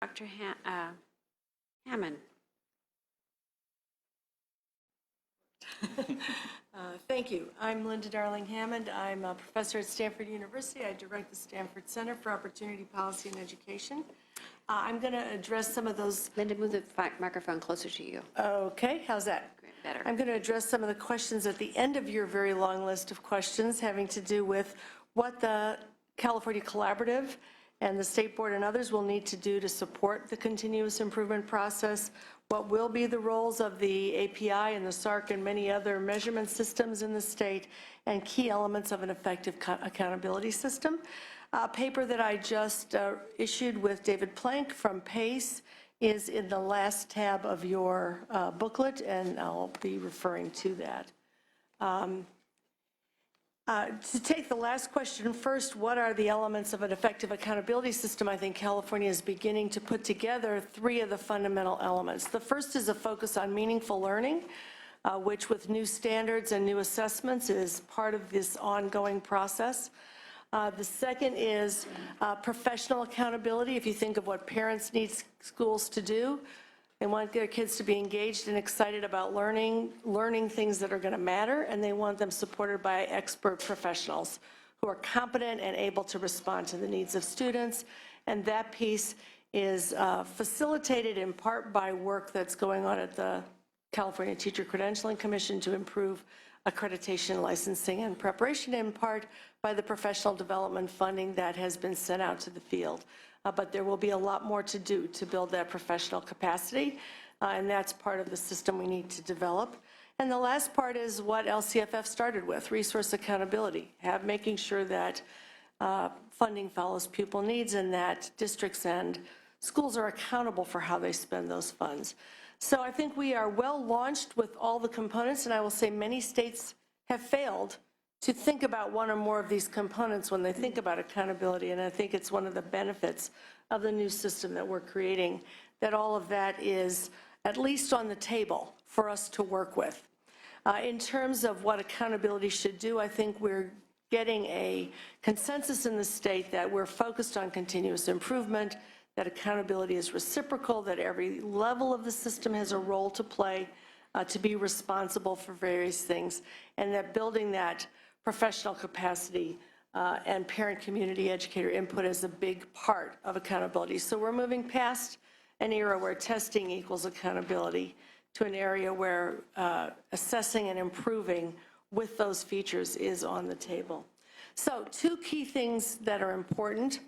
Dr. Hammond. Thank you. I'm Linda Darling Hammond. I'm a professor at Stanford University. I direct the Stanford Center for Opportunity Policy and Education. I'm going to address some of those. Linda, move the microphone closer to you. Okay, how's that? Great, better. I'm going to address some of the questions at the end of your very long list of questions having to do with what the California Collaborative and the State Board and others will need to do to support the continuous improvement process, what will be the roles of the API and the SARC and many other measurement systems in the state, and key elements of an effective accountability system. A paper that I just issued with David Plank from PACE is in the last tab of your booklet, and I'll be referring to that. To take the last question first, what are the elements of an effective accountability system? I think California is beginning to put together three of the fundamental elements. The first is a focus on meaningful learning, which with new standards and new assessments is part of this ongoing process. The second is professional accountability. If you think of what parents need schools to do, they want their kids to be engaged and excited about learning things that are going to matter, and they want them supported by expert professionals who are competent and able to respond to the needs of students. And that piece is facilitated in part by work that's going on at the California Teacher Credentialing Commission to improve accreditation, licensing, and preparation, in part by the professional development funding that has been sent out to the field. But there will be a lot more to do to build that professional capacity, and that's part of the system we need to develop. And the last part is what LCFF started with, resource accountability, making sure that funding follows pupil needs and that districts and schools are accountable for how they spend those funds. So I think we are well launched with all the components, and I will say many states have failed to think about one or more of these components when they think about accountability, and I think it's one of the benefits of the new system that we're creating, that all of that is at least on the table for us to work with. In terms of what accountability should do, I think we're getting a consensus in the state that we're focused on continuous improvement, that accountability is reciprocal, that every level of the system has a role to play to be responsible for various things, and that building that professional capacity and parent community educator input is a big part of accountability. So we're moving past an era where testing equals accountability to an area where assessing and improving with those features is on the table. So two key things that are important.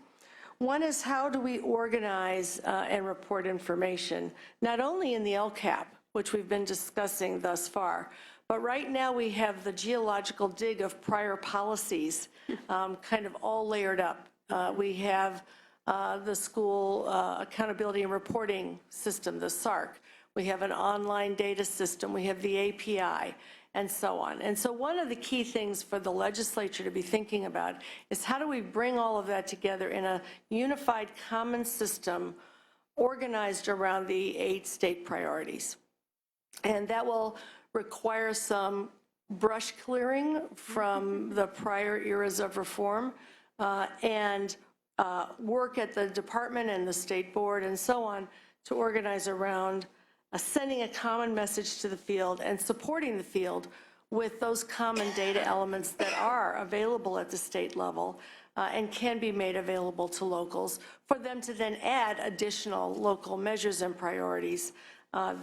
One is, how do we organize and report information, not only in the LCAP, which we've been discussing thus far, but right now we have the geological dig of prior policies kind of all layered up. We have the school accountability and reporting system, the SARC. We have an online data system. We have the API, and so on. And so one of the key things for the legislature to be thinking about is, how do we bring all of that together in a unified common system organized around the 8 state priorities? And that will require some brush clearing from the prior eras of reform and work at the department and the state board and so on to organize around sending a common message to the field and supporting the field with those common data elements that are available at the state level and can be made available to locals for them to then add additional local measures and priorities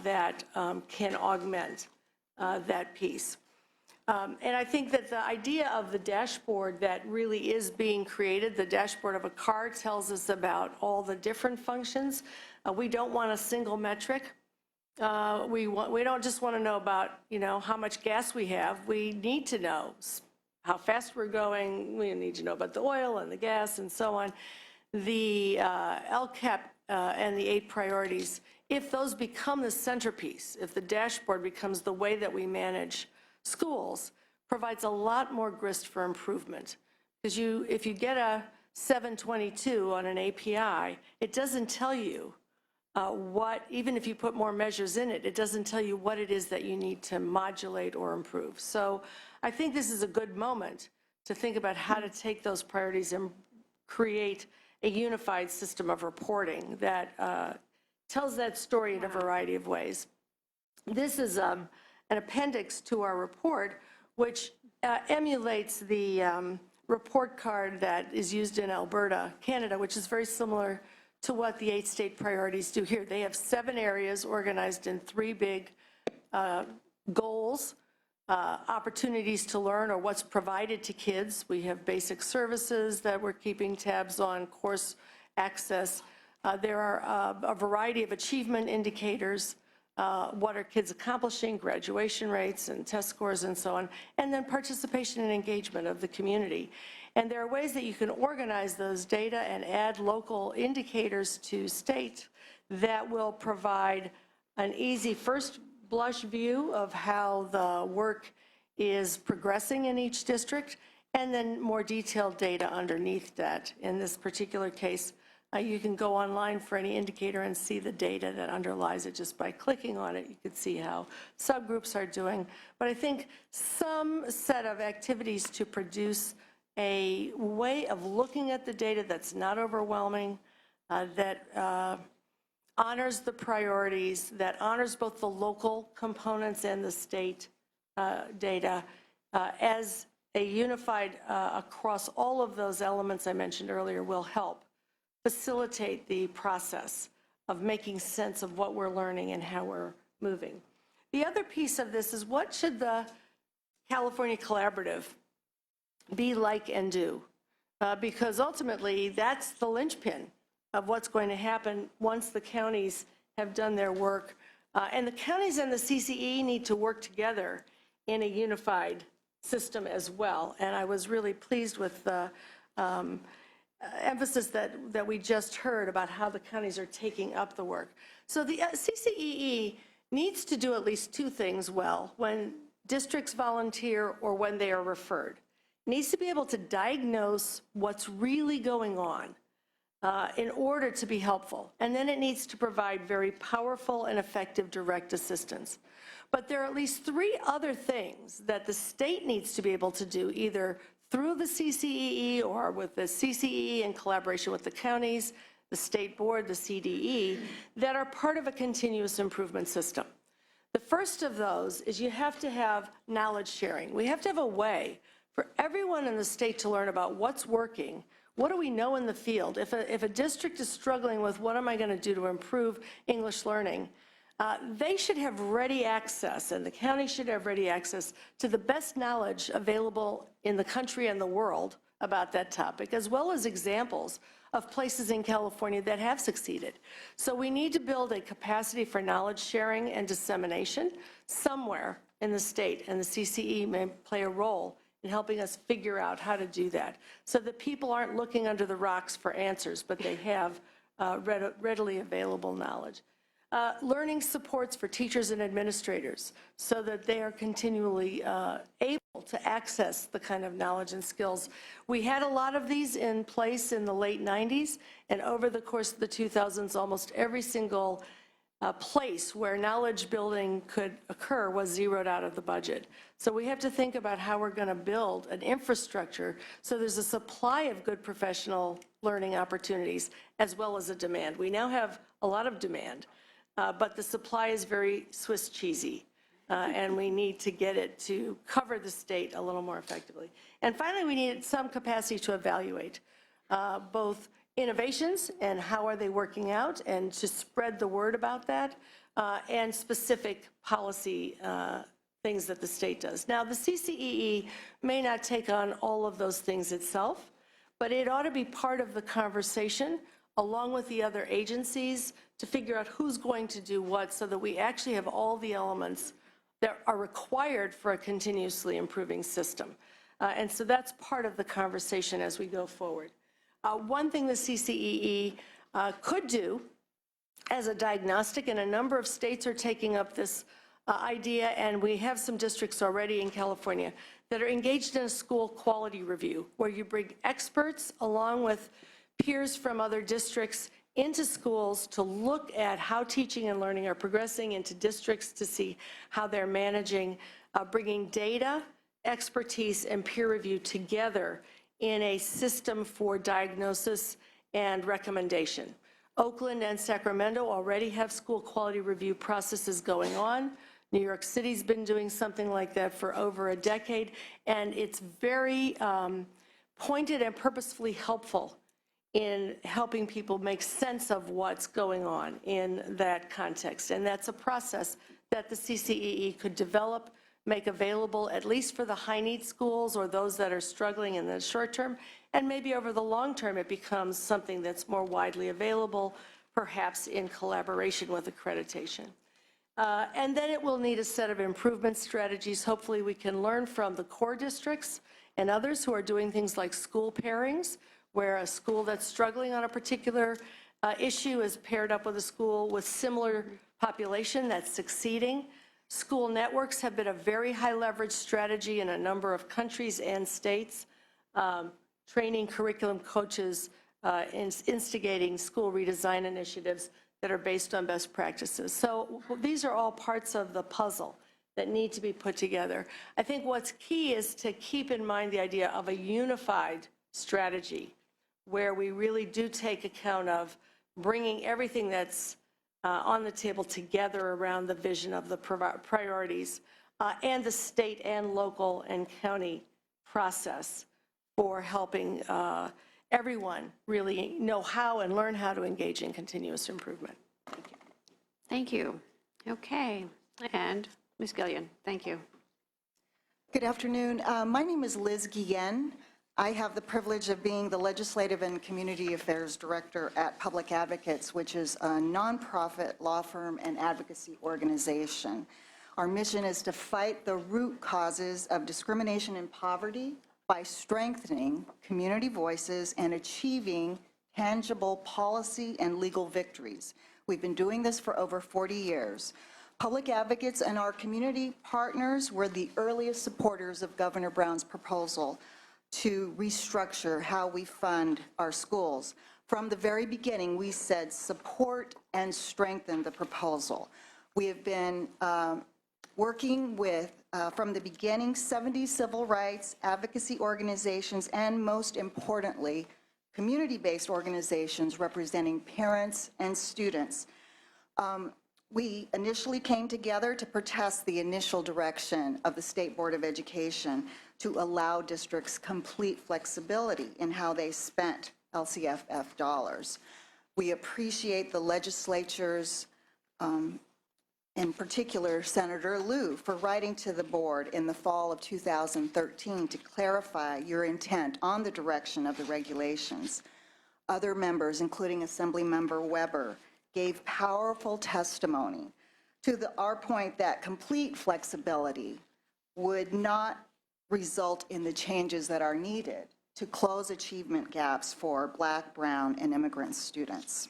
that can augment that piece. And I think that the idea of the dashboard that really is being created, the dashboard of a car, tells us about all the different functions. We don't want a single metric. We don't just want to know about, how much gas we have. We need to know how fast we're going. We need to know about the oil and the gas and so on. The LCAP and the 8 priorities, if those become the centerpiece, if the dashboard becomes the way that we manage schools, provides a lot more grist for improvement. Because if you get a 722 on an API, it doesn't tell you even if you put more measures in it, it doesn't tell you what it is that you need to modulate or improve. So I think this is a good moment to think about how to take those priorities and create a unified system of reporting that tells that story in a variety of ways. This is an appendix to our report, which emulates the report card that is used in Alberta, Canada, which is very similar to what the 8 state priorities do here. They have 7 areas organized in 3 big goals, opportunities to learn or what's provided to kids. We have basic services that we're keeping tabs on, course access. There are a variety of achievement indicators, what are kids accomplishing, graduation rates and test scores and so on, and then participation and engagement of the community. And there are ways that you can organize those data and add local indicators to state that will provide an easy first blush view of how the work is progressing in each district, and then more detailed data underneath that. In this particular case, you can go online for any indicator and see the data that underlies it just by clicking on it. You can see how subgroups are doing. But I think some set of activities to produce a way of looking at the data that's not overwhelming, that honors the priorities, that honors both the local components and the state data as a unified across all of those elements I mentioned earlier will help facilitate the process of making sense of what we're learning and how we're moving. The other piece of this is what should the California Collaborative be like and do? Because ultimately that's the linchpin of what's going to happen once the counties have done their work. And the counties and the CCE need to work together in a unified system as well. And I was really pleased with the emphasis that we just heard about how the counties are taking up the work. So the CCEE needs to do at least 2 things well when districts volunteer or when they are referred. It needs to be able to diagnose what's really going on in order to be helpful. And then it needs to provide very powerful and effective direct assistance. But there are at least 3 other things that the state needs to be able to do, either through the CCEE or with the CCEE in collaboration with the counties, the state board, the CDE, that are part of a continuous improvement system. The first of those is you have to have knowledge sharing. We have to have a way for everyone in the state to learn about what's working, what do we know in the field. If a district is struggling with what am I going to do to improve English learning, they should have ready access, and the county should have ready access to the best knowledge available in the country and the world about that topic, as well as examples of places in California that have succeeded. So we need to build a capacity for knowledge sharing and dissemination somewhere in the state, and the CCE may play a role in helping us figure out how to do that, so that people aren't looking under the rocks for answers, but they have readily available knowledge. Learning supports for teachers and administrators so that they are continually able to access the kind of knowledge and skills. We had a lot of these in place in the late 90s, and over the course of the 2000s, almost every single place where knowledge building could occur was zeroed out of the budget. So we have to think about how we're going to build an infrastructure so there's a supply of good professional learning opportunities as well as a demand. We now have a lot of demand, but the supply is very Swiss cheesy, and we need to get it to cover the state a little more effectively. And finally, we need some capacity to evaluate both innovations and how are they working out, and to spread the word about that, and specific policy things that the state does. Now, the CCEE may not take on all of those things itself, but it ought to be part of the conversation along with the other agencies to figure out who's going to do what, so that we actually have all the elements that are required for a continuously improving system. And so that's part of the conversation as we go forward. One thing the CCEE could do as a diagnostic, and a number of states are taking up this idea, and we have some districts already in California that are engaged in a school quality review, where you bring experts along with peers from other districts into schools to look at how teaching and learning are progressing, into districts to see how they're managing, bringing data, expertise, and peer review together in a system for diagnosis and recommendation. Oakland and Sacramento already have school quality review processes going on. New York City's been doing something like that for over a decade, and it's very pointed and purposefully helpful in helping people make sense of what's going on in that context. And that's a process that the CCEE could develop, make available at least for the high-need schools or those that are struggling in the short term, and maybe over the long term it becomes something that's more widely available, perhaps in collaboration with accreditation. And then it will need a set of improvement strategies. Hopefully we can learn from the core districts and others who are doing things like school pairings, where a school that's struggling on a particular issue is paired up with a school with similar population that's succeeding. School networks have been a very high leverage strategy in a number of countries and states, training curriculum coaches, instigating school redesign initiatives that are based on best practices. So these are all parts of the puzzle that need to be put together. I think what's key is to keep in mind the idea of a unified strategy where we really do take account of bringing everything that's on the table together around the vision of the priorities and the state and local and county process for helping everyone really know how and learn how to engage in continuous improvement. Thank you. Thank you. Okay, and Ms. Gillian, thank you. Good afternoon. My name is Liz Guillen. I have the privilege of being the Legislative and Community Affairs Director at Public Advocates, which is a nonprofit law firm and advocacy organization. Our mission is to fight the root causes of discrimination and poverty by strengthening community voices and achieving tangible policy and legal victories. We've been doing this for over 40 years. Public Advocates and our community partners were the earliest supporters of Governor Brown's proposal to restructure how we fund our schools. From the very beginning, we said support and strengthen the proposal. We have been working with, from the beginning, 70 civil rights advocacy organizations and, most importantly, community-based organizations representing parents and students. We initially came together to protest the initial direction of the State Board of Education to allow districts complete flexibility in how they spent LCFF dollars. We appreciate the legislature's, in particular Senator Liu, for writing to the board in the fall of 2013 to clarify your intent on the direction of the regulations. Other members, including Assemblymember Weber, gave powerful testimony to our point that complete flexibility would not result in the changes that are needed to close achievement gaps for Black, brown, and immigrant students.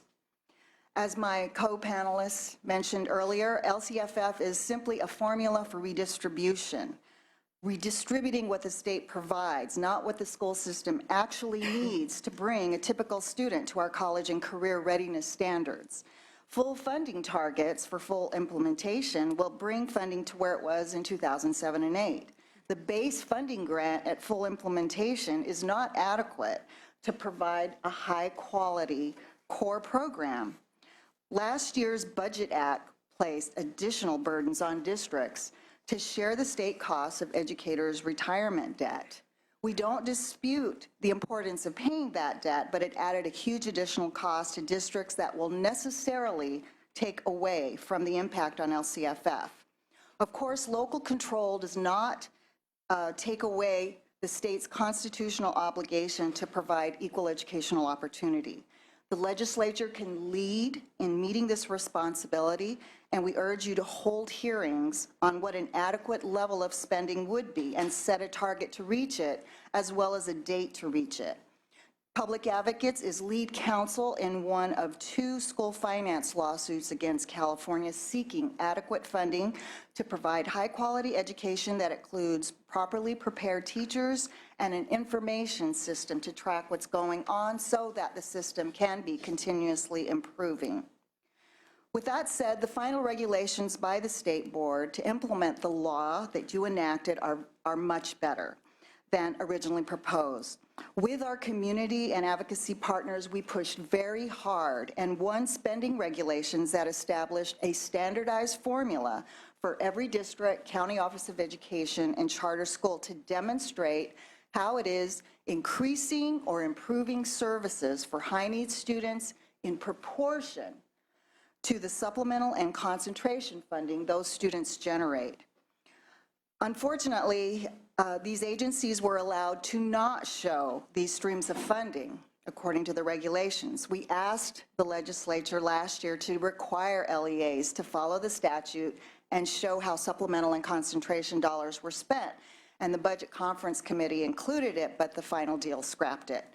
As my co-panelists mentioned earlier, LCFF is simply a formula for redistribution, redistributing what the state provides, not what the school system actually needs to bring a typical student to our college and career readiness standards. Full funding targets for full implementation will bring funding to where it was in 2007 and 8. The base funding grant at full implementation is not adequate to provide a high-quality core program. Last year's Budget Act placed additional burdens on districts to share the state costs of educators' retirement debt. We don't dispute the importance of paying that debt, but it added a huge additional cost to districts that will necessarily take away from the impact on LCFF. Of course, local control does not take away the state's constitutional obligation to provide equal educational opportunity. The legislature can lead in meeting this responsibility, and we urge you to hold hearings on what an adequate level of spending would be and set a target to reach it, as well as a date to reach it. Public Advocates is lead counsel in one of 2 school finance lawsuits against California seeking adequate funding to provide high-quality education that includes properly prepared teachers and an information system to track what's going on so that the system can be continuously improving. With that said, the final regulations by the State Board to implement the law that you enacted are much better. than originally proposed. With our community and advocacy partners, we pushed very hard and won spending regulations that established a standardized formula for every district, county office of education, and charter school to demonstrate how it is increasing or improving services for high-needs students in proportion to the supplemental and concentration funding those students generate. Unfortunately, these agencies were allowed to not show these streams of funding according to the regulations. We asked the legislature last year to require LEAs to follow the statute and show how supplemental and concentration dollars were spent. And the Budget Conference Committee included it, but the final deal scrapped it.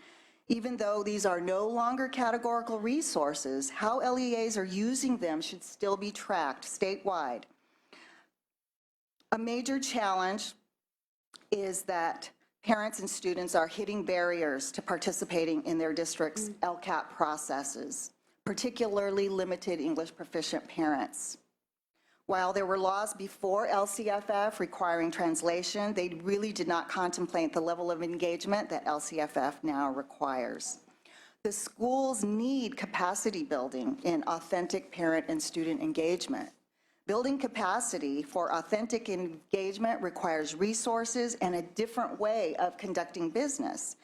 Even though these are no longer categorical resources, how LEAs are using them should still be tracked statewide. A major challenge is that parents and students are hitting barriers to participating in their district's LCAP processes, particularly limited English proficient parents. While there were laws before LCFF requiring translation, they really did not contemplate the level of engagement that LCFF now requires. The schools need capacity building in authentic parent and student engagement. Building capacity for authentic engagement requires resources and a different way of conducting business.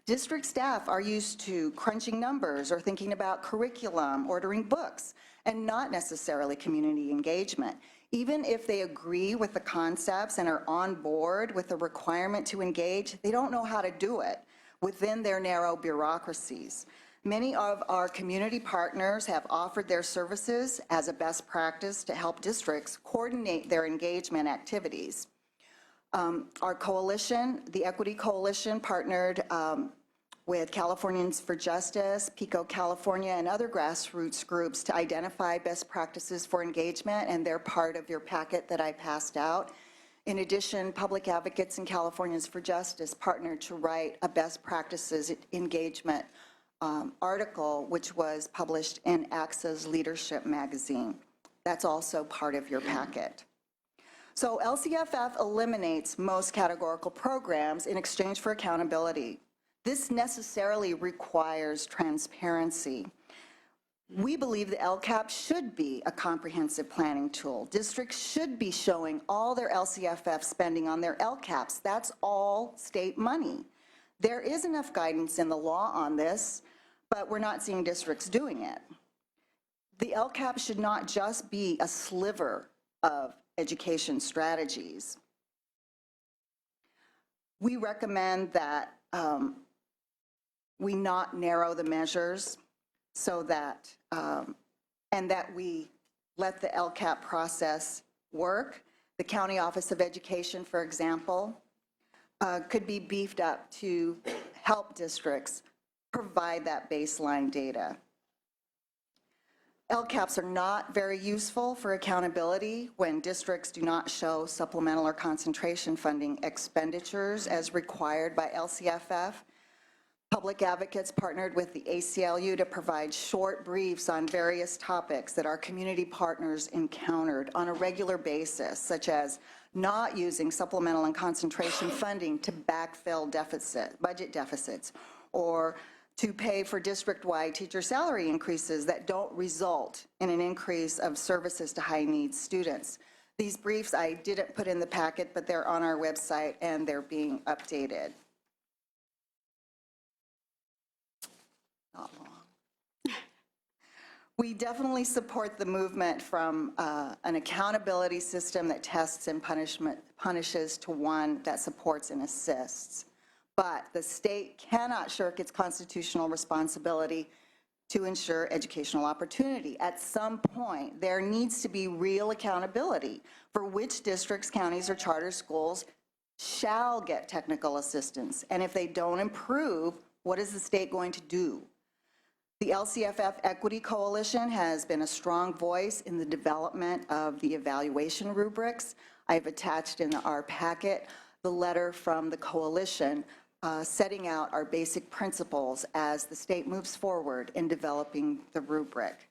District staff are used to crunching numbers or thinking about curriculum, ordering books, and not necessarily community engagement. Even if they agree with the concepts and are on board with the requirement to engage, they don't know how to do it within their narrow bureaucracies. Many of our community partners have offered their services as a best practice to help districts coordinate their engagement activities. Our coalition, the Equity Coalition, partnered with Californians for Justice, PICO California, and other grassroots groups to identify best practices for engagement, and they're part of your packet that I passed out. In addition, Public Advocates and Californians for Justice partnered to write a best practices engagement article, which was published in AXA's Leadership magazine. That's also part of your packet. So LCFF eliminates most categorical programs in exchange for accountability. This necessarily requires transparency. We believe the LCAP should be a comprehensive planning tool. Districts should be showing all their LCFF spending on their LCAPs. That's all state money. There is enough guidance in the law on this, but we're not seeing districts doing it. The LCAP should not just be a sliver of education strategies. We recommend that we not narrow the measures so that, and that we let the LCAP process work. The County Office of Education, for example, could be beefed up to help districts provide that baseline data. LCAPs are not very useful for accountability when districts do not show supplemental or concentration funding expenditures as required by LCFF. Public Advocates partnered with the ACLU to provide short briefs on various topics that our community partners encountered on a regular basis, such as not using supplemental and concentration funding to backfill budget deficits, or to pay for district-wide teacher salary increases that don't result in an increase of services to high-needs students. These briefs I didn't put in the packet, but they're on our website and they're being updated. Not long. We definitely support the movement from an accountability system that tests and punishes to one that supports and assists. But the state cannot shirk its constitutional responsibility to ensure educational opportunity. At some point, there needs to be real accountability for which districts, counties, or charter schools shall get technical assistance. And if they don't improve, what is the state going to do? The LCFF Equity Coalition has been a strong voice in the development of the evaluation rubrics. I've attached in our packet the letter from the coalition setting out our basic principles as the state moves forward in developing the rubric.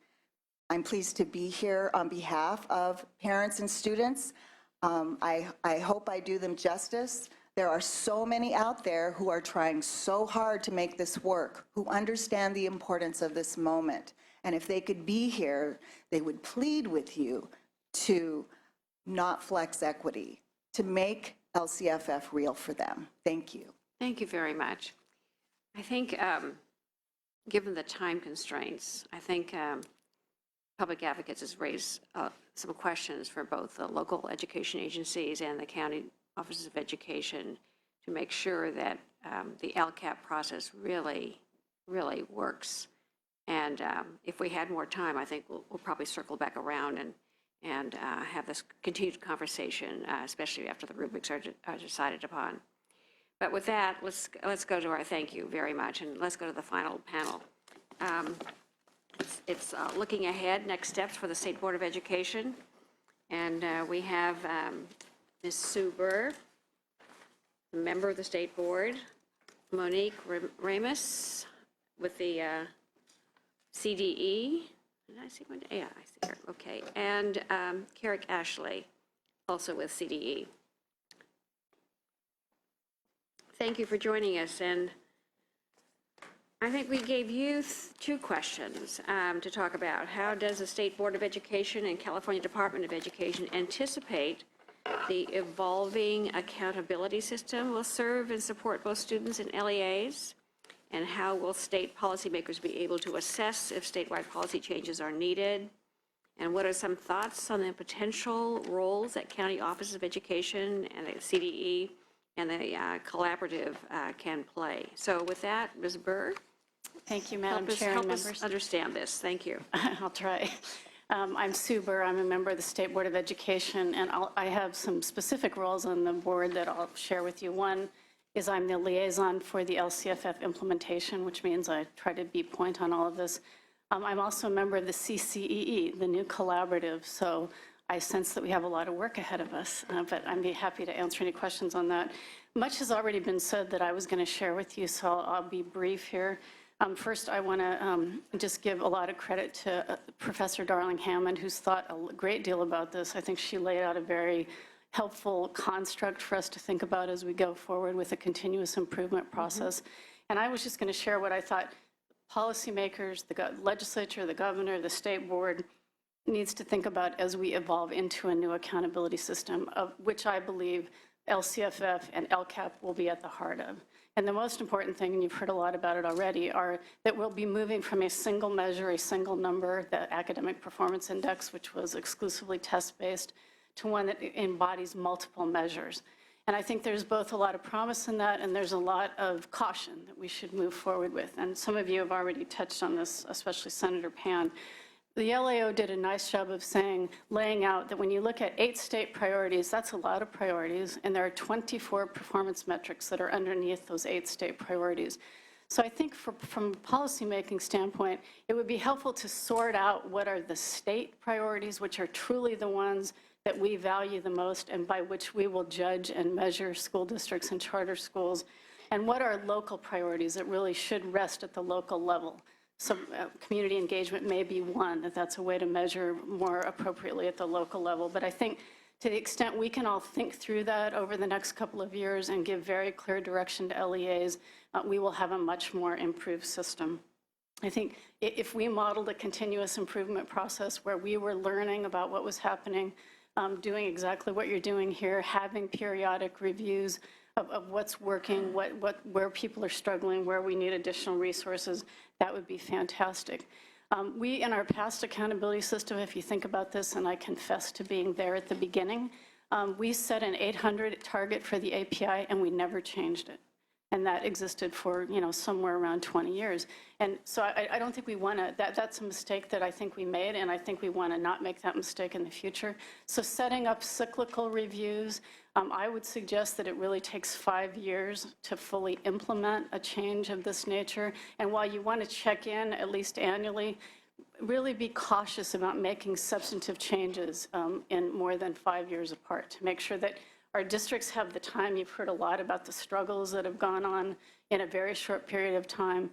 I'm pleased to be here on behalf of parents and students. I hope I do them justice. There are so many out there who are trying so hard to make this work, who understand the importance of this moment. And if they could be here, they would plead with you to not flex equity, to make LCFF real for them. Thank you. Thank you very much. I think, given the time constraints, I think Public Advocates has raised some questions for both the local education agencies and the county offices of education to make sure that the LCAP process really works. And if we had more time, I think we'll probably circle back around and have this continued conversation, especially after the rubrics are decided upon. But with that, let's go to our thank you very much, and let's go to the final panel. It's looking ahead, next steps for the State Board of Education. And we have Ms. Sue Burr, member of the State Board, Monique Ramus with the CDE. Did I see one? Yeah, I see her. Okay. And Carrick Ashley, also with CDE. Thank you for joining us. And I think we gave you two questions to talk about. How does the State Board of Education and California Department of Education anticipate the evolving accountability system will serve and support both students and LEAs? And how will state policymakers be able to assess if statewide policy changes are needed? And what are some thoughts on the potential roles that county offices of education and the CDE and the collaborative can play? So with that, Ms. Burr. Thank you, Madam Chair and members. Help us understand this. Thank you. I'll try. I'm Sue Burr. I'm a member of the State Board of Education, and I have some specific roles on the board that I'll share with you. One is I'm the liaison for the LCFF implementation, which means I try to be point on all of this. I'm also a member of the CCEE, the new collaborative, so I sense that we have a lot of work ahead of us, but I'd be happy to answer any questions on that. Much has already been said that I was going to share with you, so I'll be brief here. First, I want to just give a lot of credit to Professor Darling Hammond, who's thought a great deal about this. I think she laid out a very helpful construct for us to think about as we go forward with a continuous improvement process. And I was just going to share what I thought policymakers, the legislature, the governor, the state board needs to think about as we evolve into a new accountability system, of which I believe LCFF and LCAP will be at the heart of. And the most important thing, and you've heard a lot about it already, are that we'll be moving from a single measure, a single number, the Academic Performance Index, which was exclusively test-based, to one that embodies multiple measures. And I think there's both a lot of promise in that, and there's a lot of caution that we should move forward with. And some of you have already touched on this, especially Senator Pan. The LAO did a nice job of laying out that when you look at 8 state priorities, that's a lot of priorities, and there are 24 performance metrics that are underneath those 8 state priorities. So I think from a policymaking standpoint, it would be helpful to sort out what are the state priorities, which are truly the ones that we value the most and by which we will judge and measure school districts and charter schools, and what are local priorities that really should rest at the local level. So community engagement may be one, that's a way to measure more appropriately at the local level. But I think to the extent we can all think through that over the next couple of years and give very clear direction to LEAs, we will have a much more improved system. I think if we modeled a continuous improvement process where we were learning about what was happening, doing exactly what you're doing here, having periodic reviews of what's working, where people are struggling, where we need additional resources, that would be fantastic. We, in our past accountability system, if you think about this, and I confess to being there at the beginning, we set an 800 target for the API, and we never changed it. And that existed for, somewhere around 20 years. And so I don't think we want to, that's a mistake that I think we made, and I think we want to not make that mistake in the future. So setting up cyclical reviews, I would suggest that it really takes 5 years to fully implement a change of this nature. And while you want to check in at least annually, really be cautious about making substantive changes in more than 5 years apart to make sure that our districts have the time. You've heard a lot about the struggles that have gone on in a very short period of time.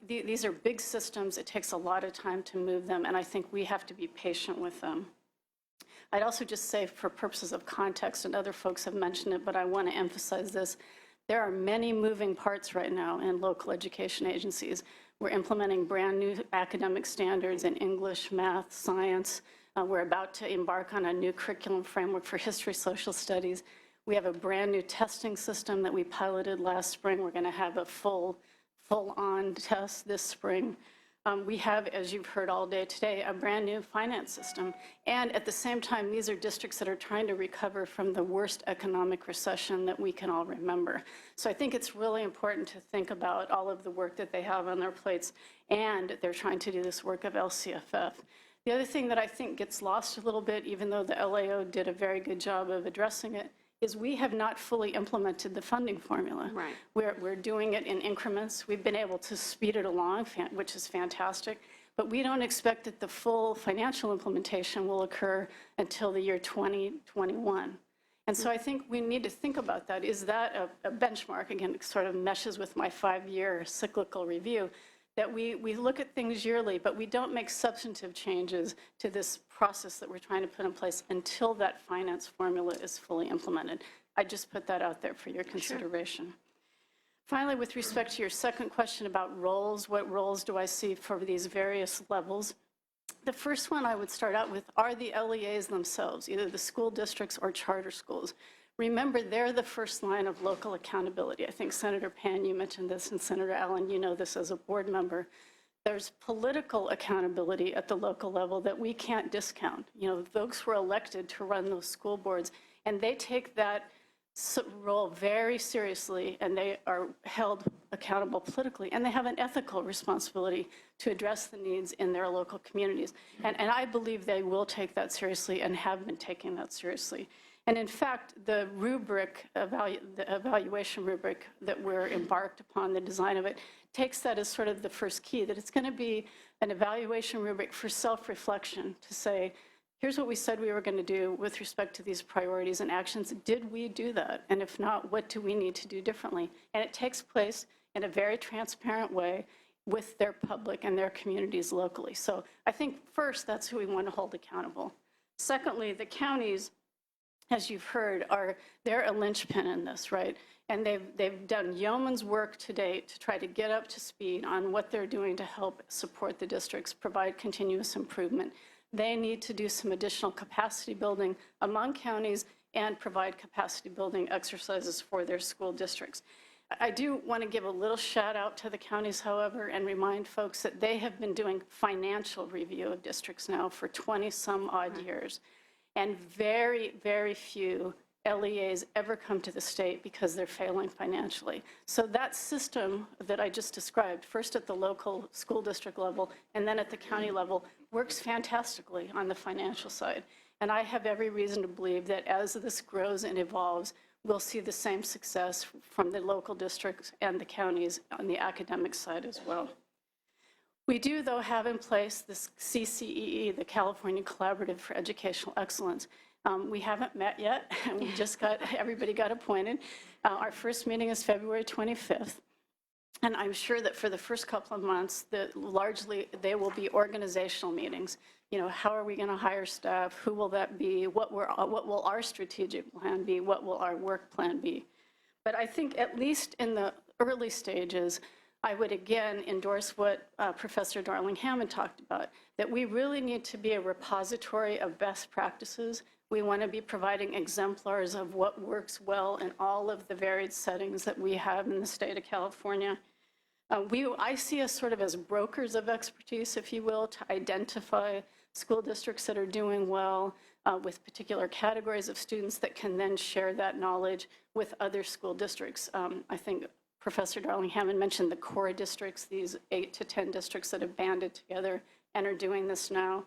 These are big systems. It takes a lot of time to move them, and I think we have to be patient with them. I'd also just say, for purposes of context, and other folks have mentioned it, but I want to emphasize this, there are many moving parts right now in local education agencies. We're implementing brand new academic standards in English, math, science. We're about to embark on a new curriculum framework for history, social studies. We have a brand new testing system that we piloted last spring. We're going to have a full-on test this spring. We have, as you've heard all day today, a brand new finance system. And at the same time, these are districts that are trying to recover from the worst economic recession that we can all remember. So I think it's really important to think about all of the work that they have on their plates, and they're trying to do this work of LCFF. The other thing that I think gets lost a little bit, even though the LAO did a very good job of addressing it, is we have not fully implemented the funding formula. Right. We're doing it in increments. We've been able to speed it along, which is fantastic, but we don't expect that the full financial implementation will occur until the year 2021. And so I think we need to think about that. Is that a benchmark? Again, it sort of meshes with my 5-year cyclical review, that we look at things yearly, but we don't make substantive changes to this process that we're trying to put in place until that finance formula is fully implemented. I just put that out there for your consideration. Sure. Finally, with respect to your second question about roles, what roles do I see for these various levels? The first one I would start out with are the LEAs themselves, either the school districts or charter schools. Remember, they're the first line of local accountability. I think Senator Pan, you mentioned this, and Senator Allen, you know this as a board member. There's political accountability at the local level that we can't discount. You know, folks were elected to run those school boards, and they take that role very seriously, and they are held accountable politically, and they have an ethical responsibility to address the needs in their local communities. And I believe they will take that seriously and have been taking that seriously. And in fact, the rubric, the evaluation rubric that we're embarked upon, the design of it, takes that as sort of the first key, that it's going to be an evaluation rubric for self-reflection to say, here's what we said we were going to do with respect to these priorities and actions. Did we do that? And if not, what do we need to do differently? And it takes place in a very transparent way with their public and their communities locally. So I think first, that's who we want to hold accountable. Secondly, the counties, as you've heard, they're a linchpin in this, right? And they've done yeoman's work to date to try to get up to speed on what they're doing to help support the districts, provide continuous improvement. They need to do some additional capacity building among counties and provide capacity building exercises for their school districts. I do want to give a little shout out to the counties, however, and remind folks that they have been doing financial review of districts now for 20 some odd years. And very, very few LEAs ever come to the state because they're failing financially. So that system that I just described, first at the local school district level and then at the county level, works fantastically on the financial side. And I have every reason to believe that as this grows and evolves, we'll see the same success from the local districts and the counties on the academic side as well. We do, though, have in place this CCEE, the California Collaborative for Educational Excellence. We haven't met yet. We just everybody got appointed. Our first meeting is February 25th. And I'm sure that for the first couple of months, largely they will be organizational meetings. You know, how are we going to hire staff? Who will that be? What will our strategic plan be? What will our work plan be? But I think at least in the early stages, I would again endorse what Professor Darling-Hammond talked about, that we really need to be a repository of best practices. We want to be providing exemplars of what works well in all of the varied settings that we have in the state of California. I see us sort of as brokers of expertise, if you will, to identify school districts that are doing well with particular categories of students that can then share that knowledge with other school districts. I think Professor Darling-Hammond mentioned the core districts, these 8 to 10 districts that have banded together and are doing this now.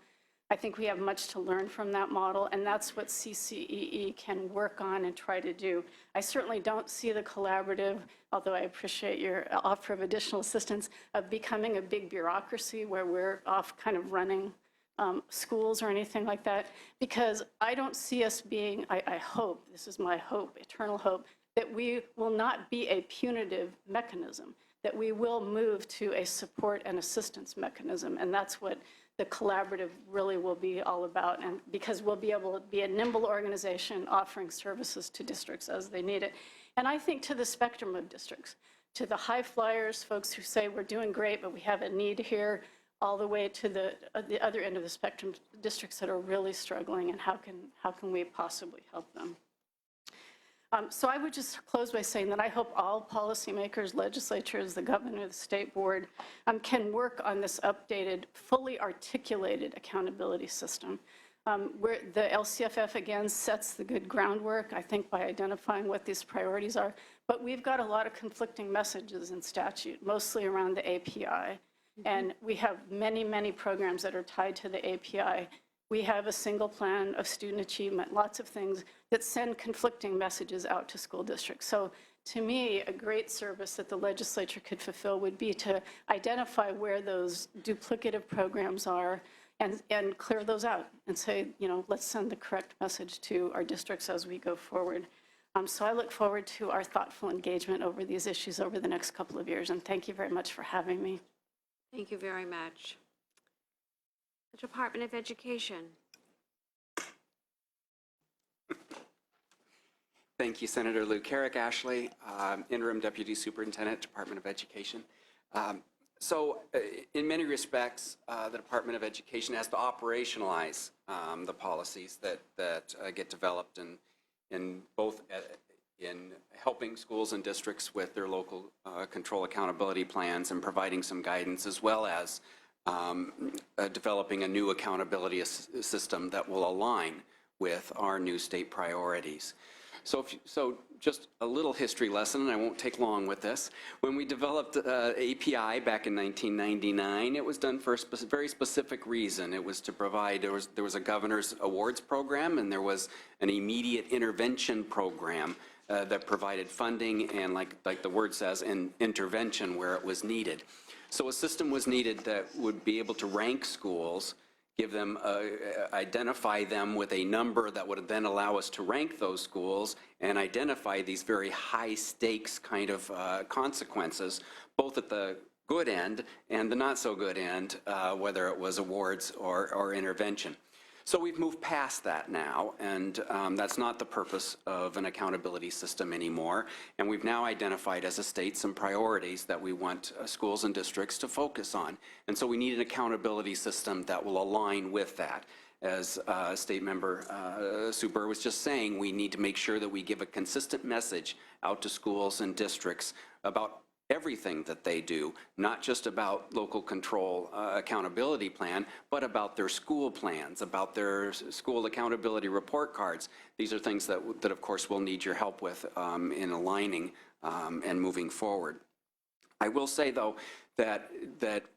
I think we have much to learn from that model, and that's what CCEE can work on and try to do. I certainly don't see the collaborative, although I appreciate your offer of additional assistance, of becoming a big bureaucracy where we're off kind of running schools or anything like that, because I don't see us being, I hope, this is my hope, eternal hope, that we will not be a punitive mechanism, that we will move to a support and assistance mechanism, and that's what the collaborative really will be all about, and because we'll be able to be a nimble organization offering services to districts as they need it. And I think to the spectrum of districts, to the high flyers, folks who say we're doing great, but we have a need here, all the way to the other end of the spectrum, districts that are really struggling, and how can we possibly help them? So I would just close by saying that I hope all policymakers, legislatures, the governor, the state board can work on this updated, fully articulated accountability system. Where the LCFF, again, sets the good groundwork, I think, by identifying what these priorities are. But we've got a lot of conflicting messages in statute, mostly around the API. And we have many, many programs that are tied to the API. We have a single plan of student achievement, lots of things that send conflicting messages out to school districts. So to me, a great service that the legislature could fulfill would be to identify where those duplicative programs are and clear those out and say, let's send the correct message to our districts as we go forward. So I look forward to our thoughtful engagement over these issues over the next couple of years, and thank you very much for having me. Thank you very much. The Department of Education. Thank you, Senator Lou. Carrick Ashley, Interim Deputy Superintendent, Department of Education. In many respects, the Department of Education has to operationalize the policies that get developed in both in helping schools and districts with their local control accountability plans and providing some guidance, as well as developing a new accountability system that will align with our new state priorities. So just a little history lesson, and I won't take long with this. When we developed API back in 1999, it was done for a very specific reason. It was to provide, there was a governor's awards program, and there was an immediate intervention program that provided funding and, like the word says, an intervention where it was needed. So a system was needed that would be able to rank schools, give them, identify them with a number that would then allow us to rank those schools and identify these very high stakes kind of consequences, both at the good end and the not so good end, whether it was awards or intervention. So we've moved past that now, and that's not the purpose of an accountability system anymore. And we've now identified as a state some priorities that we want schools and districts to focus on. And so we need an accountability system that will align with that. As State Member Suber was just saying, we need to make sure that we give a consistent message out to schools and districts about everything that they do, not just about local control accountability plan, but about their school plans, about their school accountability report cards. These are things that of course, we'll need your help with in aligning and moving forward. I will say, though, that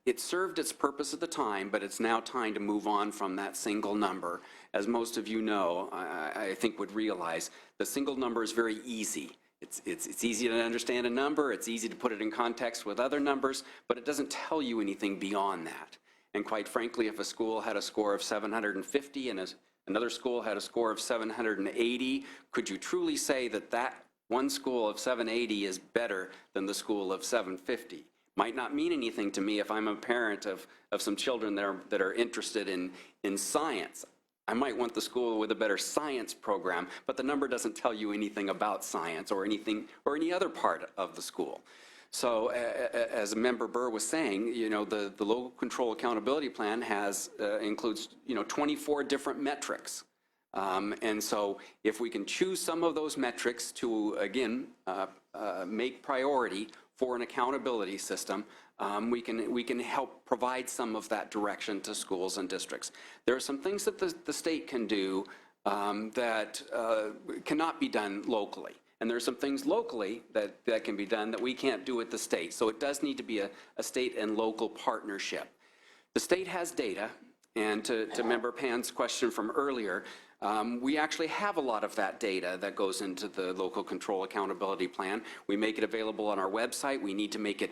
it served its purpose at the time, but it's now time to move on from that single number. As most of you know, I think would realize, the single number is very easy. It's easy to understand a number, it's easy to put it in context with other numbers, but it doesn't tell you anything beyond that. And quite frankly, if a school had a score of 750 and another school had a score of 780, could you truly say that that one school of 780 is better than the school of 750? Might not mean anything to me if I'm a parent of some children that are interested in science. I might want the school with a better science program, but the number doesn't tell you anything about science or anything or any other part of the school. So as Member Burr was saying, the local control accountability plan includes 24 different metrics. And so if we can choose some of those metrics to, again, make priority for an accountability system, we can help provide some of that direction to schools and districts. There are some things that the state can do that cannot be done locally. And there are some things locally that can be done that we can't do at the state. So it does need to be a state and local partnership. The state has data, and to Member Pan's question from earlier, we actually have a lot of that data that goes into the local control accountability plan. We make it available on our website. We need to make it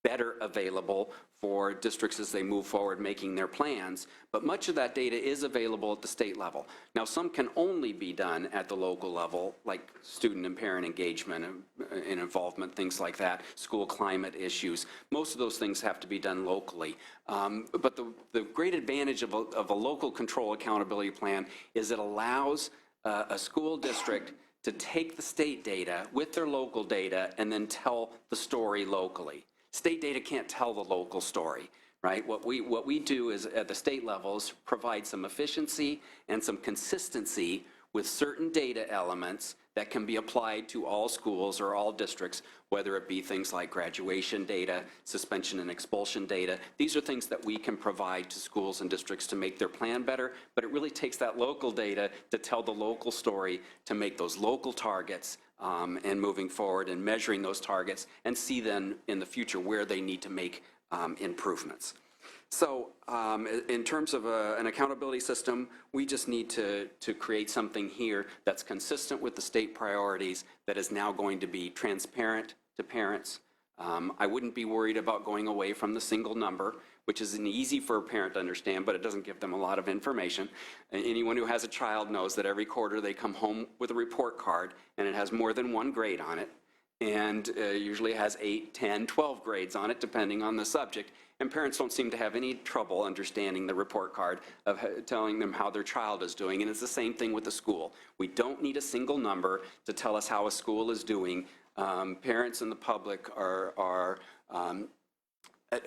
better available for districts as they move forward making their plans, but much of that data is available at the state level. Now, some can only be done at the local level, like student and parent engagement and involvement, things like that, school climate issues. Most of those things have to be done locally. But the great advantage of a local control accountability plan is it allows a school district to take the state data with their local data and then tell the story locally. State data can't tell the local story, right? What we do is at the state levels provide some efficiency and some consistency with certain data elements that can be applied to all schools or all districts, whether it be things like graduation data, suspension and expulsion data. These are things that we can provide to schools and districts to make their plan better, but it really takes that local data to tell the local story, to make those local targets, and moving forward and measuring those targets and see then in the future where they need to make improvements. So in terms of an accountability system, we just need to create something here that's consistent with the state priorities, that is now going to be transparent to parents. I wouldn't be worried about going away from the single number, which is easy for a parent to understand, but it doesn't give them a lot of information. And anyone who has a child knows that every quarter they come home with a report card, and it has more than one grade on it, and usually has 8, 10, 12 grades on it, depending on the subject. And parents don't seem to have any trouble understanding the report card of telling them how their child is doing. And it's the same thing with the school. We don't need a single number to tell us how a school is doing. Parents and the public are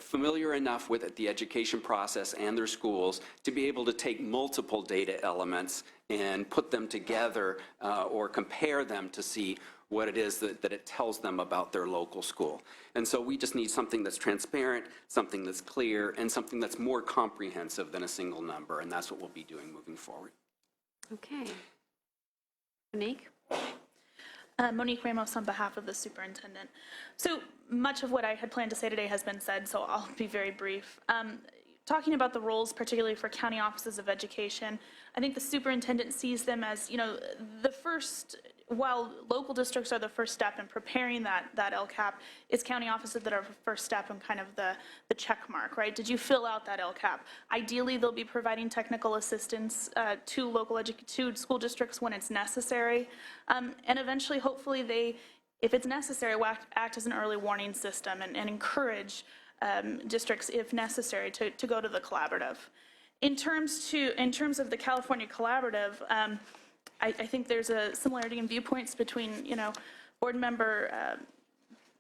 familiar enough with the education process and their schools to be able to take multiple data elements and put them together or compare them to see what it is that it tells them about their local school. And so we just need something that's transparent, something that's clear, and something that's more comprehensive than a single number, and that's what we'll be doing moving forward. Okay. Monique? Monique Ramos on behalf of the superintendent. So much of what I had planned to say today has been said, so I'll be very brief. Talking about the roles, particularly for county offices of education, I think the superintendent sees them as, the first, while local districts are the first step in preparing that LCAP, it's county offices that are the first step in kind of the check mark, right? Did you fill out that LCAP? Ideally, they'll be providing technical assistance to school districts when it's necessary. And eventually, hopefully, they, if it's necessary, will act as an early warning system and encourage districts, if necessary, to go to the collaborative. In terms of the California collaborative, I think there's a similarity in viewpoints between, board member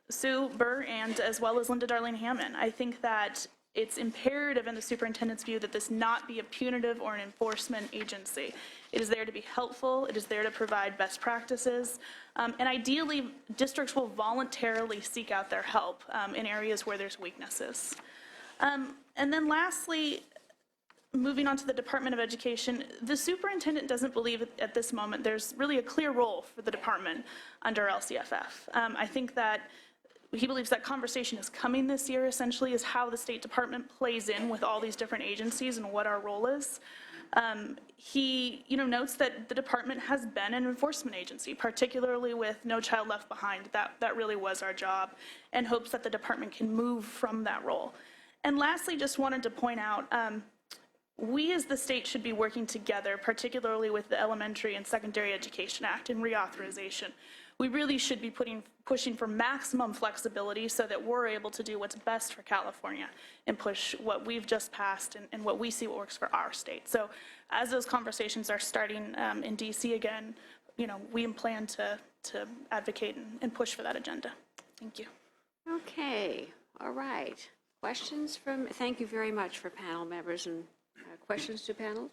Sue Burr and as well as Linda Darlene Hammond. I think that it's imperative in the superintendent's view that this not be a punitive or an enforcement agency. It is there to be helpful. It is there to provide best practices. And ideally, districts will voluntarily seek out their help in areas where there's weaknesses. And then lastly, moving on to the Department of Education, the superintendent doesn't believe at this moment there's really a clear role for the department under LCFF. I think that he believes that conversation is coming this year, essentially, is how the State Department plays in with all these different agencies and what our role is. He notes that the department has been an enforcement agency, particularly with No Child Left Behind. That really was our job, and hopes that the department can move from that role. And lastly, just wanted to point out, we as the state should be working together, particularly with the Elementary and Secondary Education Act and reauthorization. We really should be pushing for maximum flexibility so that we're able to do what's best for California and push what we've just passed and what we see what works for our state. So as those conversations are starting in DC again, we plan to advocate and push for that agenda. Thank you. Okay, all right. Questions from, thank you very much for panel members and questions to panel.